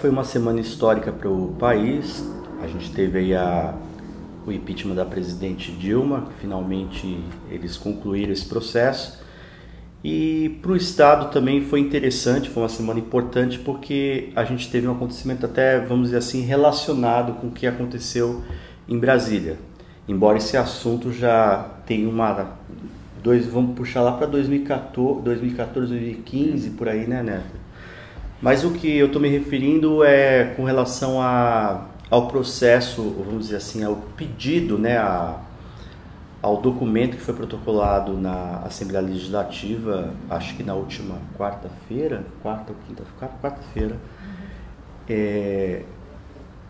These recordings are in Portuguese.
foi uma semana histórica para o país. A gente teve aí o impeachment da presidente Dilma, finalmente eles concluíram esse processo. E para o Estado também foi interessante, foi uma semana importante porque a gente teve um acontecimento até, vamos dizer assim, relacionado com o que aconteceu em Brasília. Embora esse assunto já tenha vamos puxar lá para 2014, 2015, por aí, né, Neto? Mas o que eu estou me referindo é com relação ao processo, vamos dizer assim, ao pedido, né, ao documento que foi protocolado na Assembleia Legislativa, acho que na última quarta-feira, quarta-feira.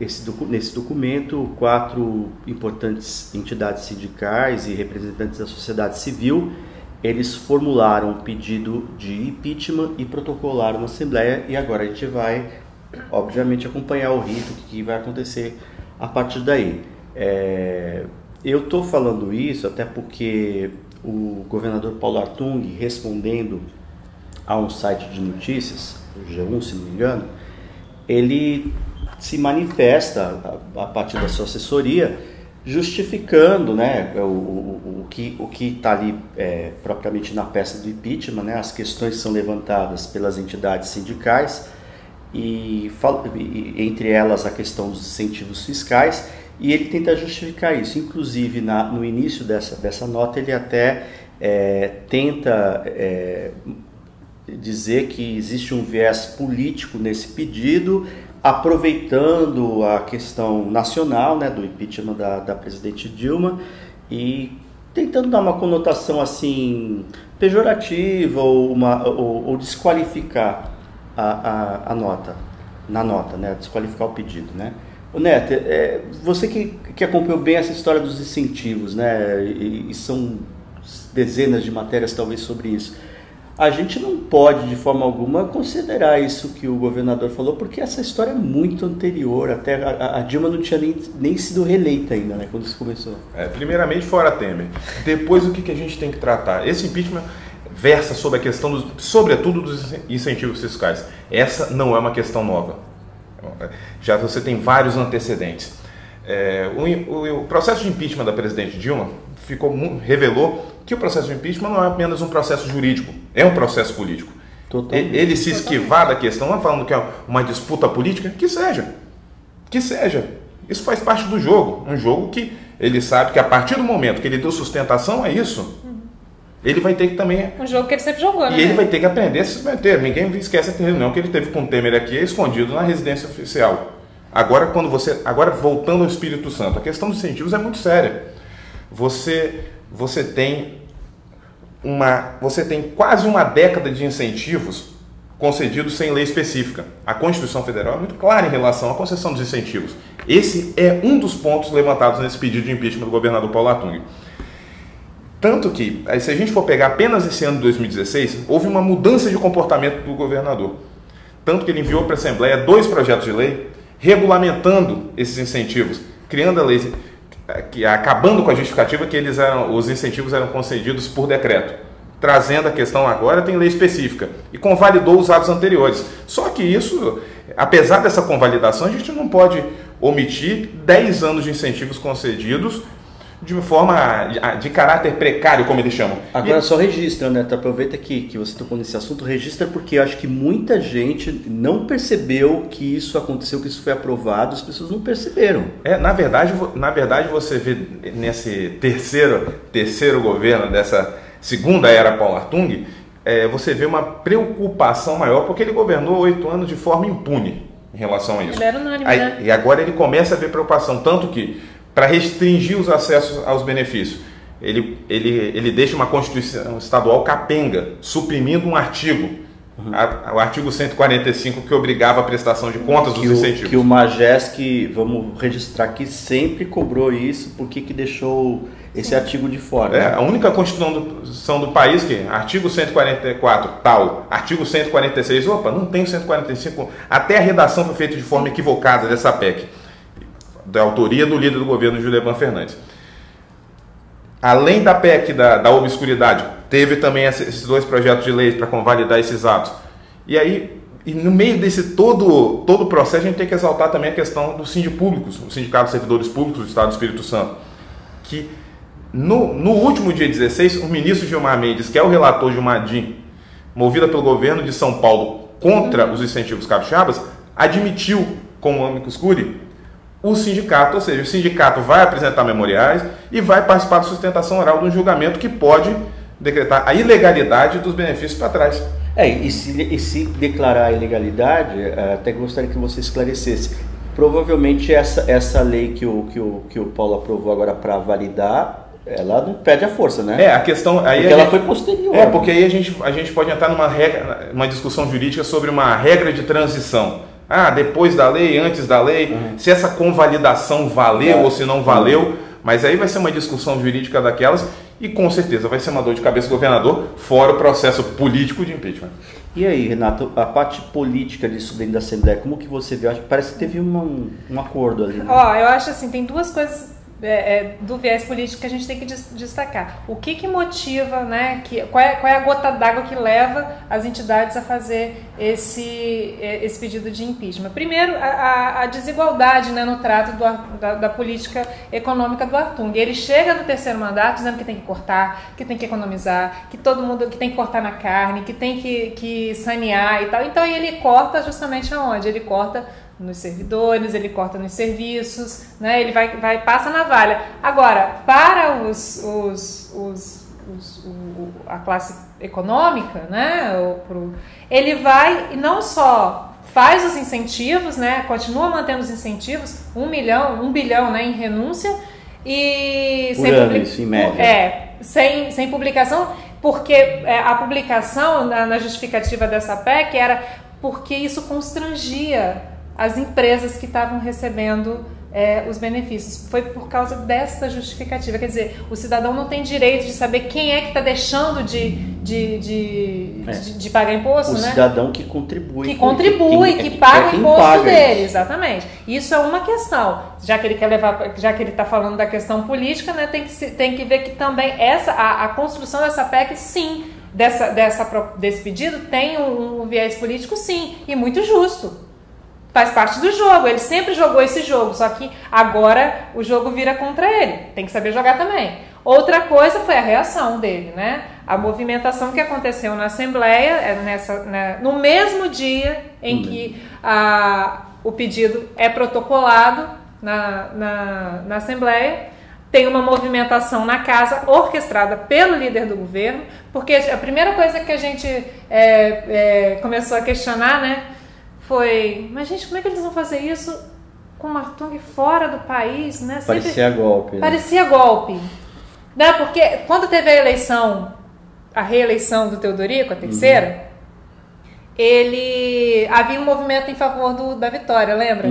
Nesse documento, 4 importantes entidades sindicais e representantes da sociedade civil, eles formularam um pedido de impeachment e protocolaram na Assembleia, e agora a gente vai, obviamente, acompanhar o rito que vai acontecer a partir daí. Eu estou falando isso até porque o governador Paulo Artung, respondendo a um site de notícias, o G1, se não me engano, ele se manifesta a partir da sua assessoria justificando, né, o que está ali propriamente na peça do impeachment, né, as questões são levantadas pelas entidades sindicais e entre elas a questão dos incentivos fiscais, e ele tenta justificar isso. Inclusive no início dessa nota ele até tenta dizer que existe um viés político nesse pedido, aproveitando a questão nacional, né, do impeachment da presidente Dilma, e tentando dar uma conotação assim pejorativa ou desqualificar a nota, né, desqualificar o pedido, né. O Neto, você que acompanhou bem essa história dos incentivos, né, e são dezenas de matérias talvez sobre isso. A gente não pode, de forma alguma, considerar isso que o governador falou, porque essa história é muito anterior. Até a Dilma não tinha nem sido reeleita ainda, né, quando isso começou. Primeiramente, fora Temer. Depois, o que a gente tem que tratar? Esse impeachment versa sobre a questão, sobretudo, dos incentivos fiscais. Essa não é uma questão nova. Já você tem vários antecedentes. O processo de impeachment da presidente Dilma revelou que o processo de impeachment não é apenas um processo jurídico, é um processo político. Totalmente. Ele se esquivar da questão, falando que é uma disputa política, que seja. Isso faz parte do jogo. Um jogo que ele sabe que a partir do momento que ele deu sustentação a isso, ele vai ter que também... Um jogo que ele sempre jogou, né? E ele vai ter que aprender a se submeter. Ninguém esquece a reunião que ele teve com o Temer aqui, escondido na residência oficial. Agora, voltando ao Espírito Santo, a questão dos incentivos é muito séria. Você tem quase uma década de incentivos concedidos sem lei específica. A Constituição Federal é muito clara em relação à concessão dos incentivos. Esse é um dos pontos levantados nesse pedido de impeachment do governador Paulo Artung. Tanto que, se a gente for pegar apenas esse ano de 2016, houve uma mudança de comportamento do governador. Tanto que ele enviou para a Assembleia 2 projetos de lei regulamentando esses incentivos, criando a lei, acabando com a justificativa que os incentivos eram concedidos por decreto, trazendo a questão agora tem lei específica e convalidou os atos anteriores. Só que isso, apesar dessa convalidação, a gente não pode omitir 10 anos de incentivos concedidos de forma de caráter precário, como eles chamam. Agora só registra, né? Aproveita que você tocou nesse assunto, registra, porque eu acho que muita gente não percebeu que isso aconteceu, que isso foi aprovado, as pessoas não perceberam. Na verdade você vê nesse terceiro governo, dessa segunda era Paulo Artung, você vê uma preocupação maior, porque ele governou 8 anos de forma impune em relação a isso. Ele era unânime, né? E agora ele começa a ver preocupação, tanto que para restringir os acessos aos benefícios, ele deixa uma Constituição estadual capenga, suprimindo um artigo, o artigo 145, que obrigava a prestação de contas dos incentivos. Que o Majesc, vamos registrar aqui, sempre cobrou isso, porque que deixou esse artigo de fora. A única Constituição do país que, artigo 144 tal, artigo 146, não tem o 145, até a redação foi feita de forma equivocada dessa PEC, da autoria do líder do governo, Julivan Fernandes. Além da PEC da obscuridade, teve também esses 2 projetos de lei para convalidar esses atos. E aí E no meio desse todo o processo, a gente tem que exaltar também a questão dos sindipúblicos, o Sindicato de Servidores Públicos do Estado do Espírito Santo, que no último dia 16, o ministro Gilmar Mendes, que é o relator de uma ADIM, movida pelo governo de São Paulo contra os incentivos capixabas, admitiu como amicus curiae o sindicato, ou seja, o sindicato vai apresentar memoriais e vai participar da sustentação oral de um julgamento que pode decretar a ilegalidade dos benefícios para trás. E se declarar a ilegalidade, até gostaria que você esclarecesse. Provavelmente essa lei que o Paulo aprovou agora para validar, ela não perde a força, né? A questão... Aí porque ela foi posterior. Porque aí a gente pode entrar uma discussão jurídica sobre uma regra de transição. Depois da lei, antes da lei, se essa convalidação valeu ou se não valeu, mas aí vai ser uma discussão jurídica daquelas e com certeza vai ser uma dor de cabeça do governador, fora o processo político de impeachment. E aí, Renato, a parte política disso dentro da Assembleia, como que você vê? Parece que teve um acordo ali, né? Eu acho assim, tem duas coisas do viés político que a gente tem que destacar. O que motiva, né? Qual é a gota d'água que leva as entidades a fazer esse pedido de impeachment? Primeiro, a desigualdade, né, no trato da política econômica do Artung. Ele chega no terceiro mandato dizendo que tem que cortar, que tem que economizar, que todo mundo que tem que cortar na carne, que tem que sanear e tal. Então ele corta justamente aonde? Ele corta nos servidores, ele corta nos serviços, né? Ele passa na navalha. Agora, para a classe econômica, né? Ele vai e não só faz os incentivos, né? Continua mantendo os incentivos, 1 bilhão, né? Em renúncia e isso, em média. sem publicação, porque a publicação na justificativa dessa PEC era porque isso constrangia as empresas que estavam recebendo os benefícios. Foi por causa dessa justificativa. Quer dizer, o cidadão não tem direito de saber quem é que está deixando de pagar imposto, o né? O cidadão que contribui. Que paga o imposto dele, exatamente. Isso é uma questão. Já que ele está falando da questão política, né, tem que ver que também a construção dessa PEC, sim, desse pedido, tem um viés político, sim, e muito justo. Faz parte do jogo, ele sempre jogou esse jogo, só que agora o jogo vira contra ele, tem que saber jogar também. Outra coisa foi a reação dele, né? A movimentação que aconteceu na Assembleia, no mesmo dia em que o pedido é protocolado na Assembleia, tem uma movimentação na casa orquestrada pelo líder do governo, porque a primeira coisa que a gente começou a questionar, né? Mas gente, como é que eles vão fazer isso com o Artung fora do país, né? Parecia golpe. Né? Parecia golpe. Né? Porque quando teve a reeleição do Teodorico, a terceira, havia um movimento em favor da vitória, lembra?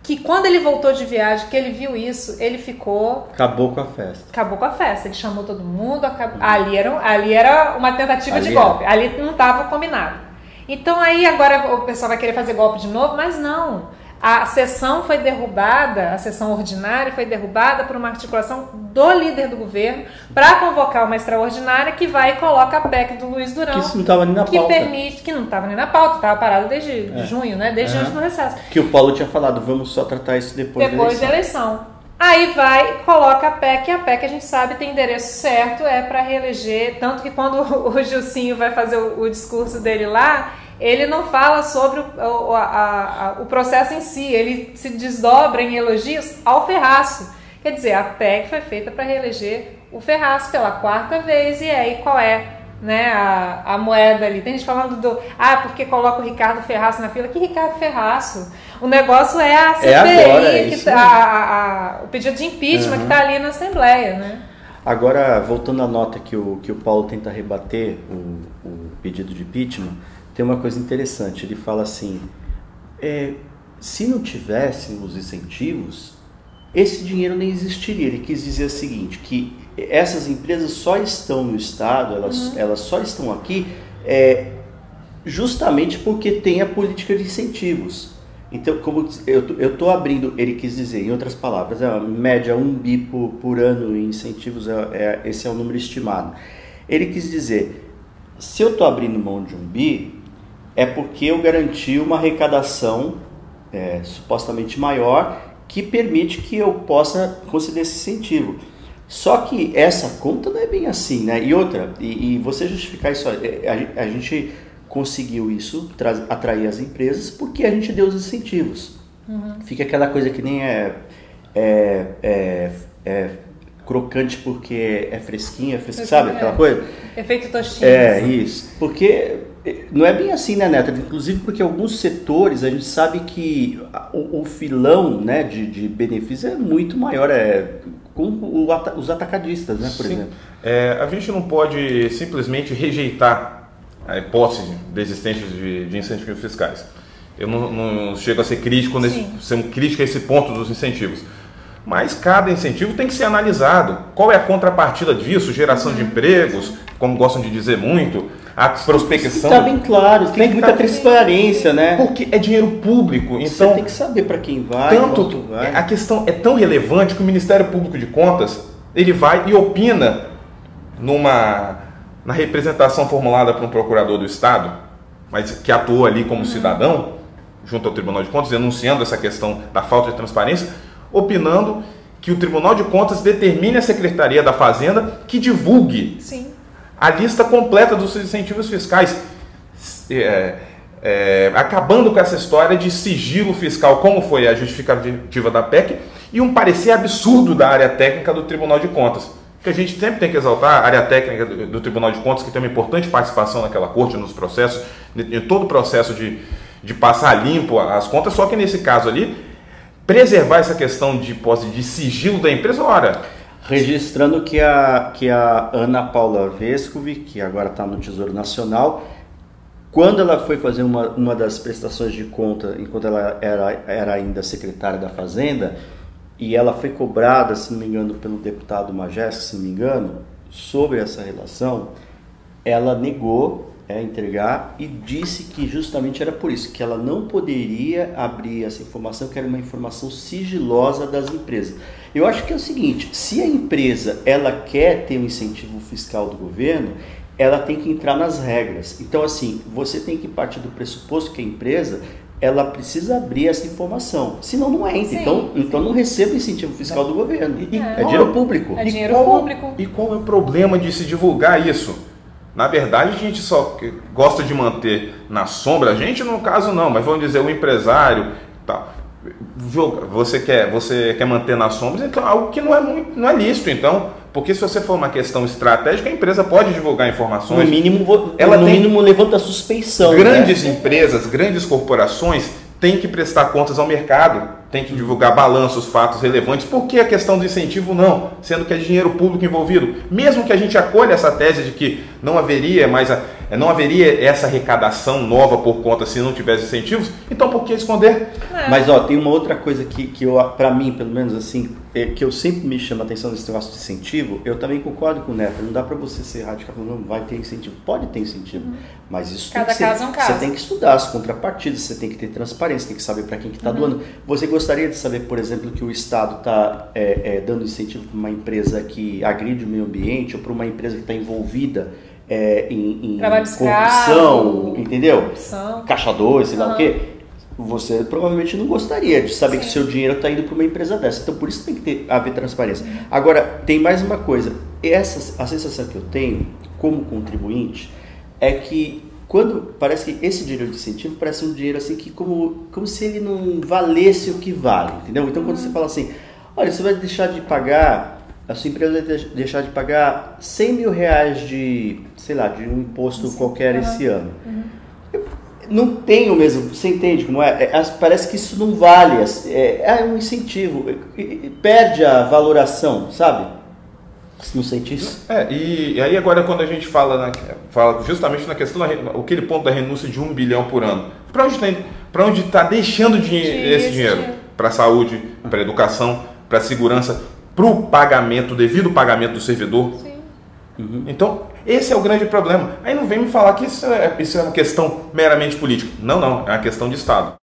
Que quando ele voltou de viagem, que ele viu isso, ele ficou... Acabou com a festa. Acabou com a festa. Ele chamou todo mundo. Ali era uma tentativa de golpe. Ali não estava combinado. Então aí agora o pessoal vai querer fazer golpe de novo, mas não. A sessão foi derrubada, a sessão ordinária foi derrubada por uma articulação do líder do governo para convocar uma extraordinária que vai e coloca a PEC do Luiz Durão. Que isso não estava nem na pauta. Que não estava nem na pauta, estava parado desde junho, né? Desde antes do recesso. Que o Paulo tinha falado, vamos só tratar isso depois da eleição. Aí coloca a PEC, e a PEC a gente sabe tem endereço certo, é para reeleger, tanto que quando o Gilcinho vai fazer o discurso dele lá, ele não fala sobre o processo em si, ele se desdobra em elogios ao Ferraço. Quer dizer, a PEC foi feita para reeleger o Ferraço pela 4ª vez, e aí qual é, né, a moeda ali? Tem gente falando porque coloca o Ricardo Ferraço na fila. Que Ricardo Ferraço? O negócio é a CPI, o pedido de impeachment que está ali na Assembleia, né? Agora, voltando à nota que o Paulo tenta rebater, o pedido de impeachment, tem uma coisa interessante. Ele fala assim, se não tivessem os incentivos, esse dinheiro nem existiria. Ele quis dizer o seguinte, que essas empresas só estão no Estado, elas só estão aqui justamente porque tem a política de incentivos. Então, como eu estou abrindo, ele quis dizer, em outras palavras, média 1 bi por ano em incentivos, esse é o número estimado. Ele quis dizer, se eu estou abrindo mão de 1 bi, é porque eu garanti uma arrecadação supostamente maior que permite que eu possa conceder esse incentivo. Só que essa conta não é bem assim, né? E outra, e você justificar isso, a gente conseguiu isso, atrair as empresas, porque a gente deu os incentivos. Fica aquela coisa que nem crocante porque é fresquinho, sabe aquela coisa? Efeito tostinha. Isso. Porque não é bem assim, né, Neto? Inclusive porque alguns setores a gente sabe que o filão, né, de benefício é muito maior, com os atacadistas, né, por exemplo. A gente não pode simplesmente rejeitar a hipótese da existência de incentivos fiscais. Eu não chego a ser crítico, ser crítico a esse ponto dos incentivos. Mas cada incentivo tem que ser analisado. Qual é a contrapartida disso? Geração de empregos, como gostam de dizer muito, a prospecção. Está bem claro, tem muita transparência, né? Porque é dinheiro público. Então, você tem que saber para quem vai, quanto vai. A questão é tão relevante que o Ministério Público de Contas ele vai e opina na representação formulada por um procurador do Estado, mas que atuou ali como cidadão, junto ao Tribunal de Contas, denunciando essa questão da falta de transparência, opinando que o Tribunal de Contas determine a Secretaria da Fazenda que divulgue a lista completa dos incentivos fiscais, acabando com essa história de sigilo fiscal, como foi a justificativa da PEC, e um parecer absurdo da área técnica do Tribunal de Contas, que a gente sempre tem que exaltar a área técnica do Tribunal de Contas, que tem uma importante participação naquela corte, nos processos, em todo o processo de passar limpo as contas, só que nesse caso ali, preservar essa questão de sigilo da empresa, registrando que a Ana Paula Vescovi, que agora está no Tesouro Nacional, quando ela foi fazer uma das prestações de conta, enquanto ela era ainda secretária da Fazenda, e ela foi cobrada, se não me engano, pelo deputado Majesco, se não me engano, sobre essa relação, ela negou entregar e disse que justamente era por isso, que ela não poderia abrir essa informação, que era uma informação sigilosa das empresas. Eu acho que é o seguinte, se a empresa ela quer ter um incentivo fiscal do governo, ela tem que entrar nas regras. Então, assim, você tem que partir do pressuposto que a empresa ela precisa abrir essa informação, senão não entra. Então não receba incentivo fiscal do governo. É dinheiro público. É dinheiro público. E qual é o problema de se divulgar isso? Na verdade, a gente só gosta de manter na sombra, a gente no caso não, mas vamos dizer, o empresário, tá, você quer manter na sombra, então algo que não é lícito, então, porque se você for uma questão estratégica, a empresa pode divulgar informações. No mínimo levanta suspeição. Grandes empresas, grandes corporações têm que prestar contas ao mercado, tem que divulgar balanços, fatos relevantes. Por que a questão do incentivo não? Sendo que é dinheiro público envolvido. Mesmo que a gente acolha essa tese de que não haveria essa arrecadação nova por conta se não tivesse incentivos, então por que esconder? Mas tem uma outra coisa que para mim, pelo menos assim, que eu sempre me chama a atenção nesse negócio de incentivo. Eu também concordo com o Neto, não dá para você ser radical, não vai ter incentivo. Pode ter incentivo, mas isso cada caso é um caso. Você tem que estudar as contrapartidas, você tem que ter transparência, tem que saber para quem que está doando. Você gostaria de saber, por exemplo, que o Estado está dando incentivo para uma empresa que agride o meio ambiente ou para uma empresa que está envolvida em corrupção, entendeu? Corrupção. Caixa 2, sei lá o quê. Você provavelmente não gostaria de saber que o seu dinheiro está indo para uma empresa dessa. Então, por isso tem que haver transparência. Agora, tem mais uma coisa. A sensação que eu tenho, como contribuinte, é que quando parece que esse dinheiro de incentivo parece um dinheiro assim que como se ele não valesse o que vale, entendeu? Então, quando você fala assim, olha, você vai deixar de pagar, a sua empresa vai deixar de pagar 100 mil reais de um imposto qualquer esse ano. Não tem o mesmo, você entende como é? Parece que isso não vale, é um incentivo, perde a valoração, sabe? Você não sente isso? E aí agora quando a gente fala justamente na questão, aquele ponto da renúncia de 1 bilhão por ano, para onde está deixando esse dinheiro? Para a saúde, para a educação, para a segurança, para o devido pagamento do servidor? Sim. Então, esse é o grande problema. Aí não vem me falar que isso é uma questão meramente política. Não, é uma questão de Estado.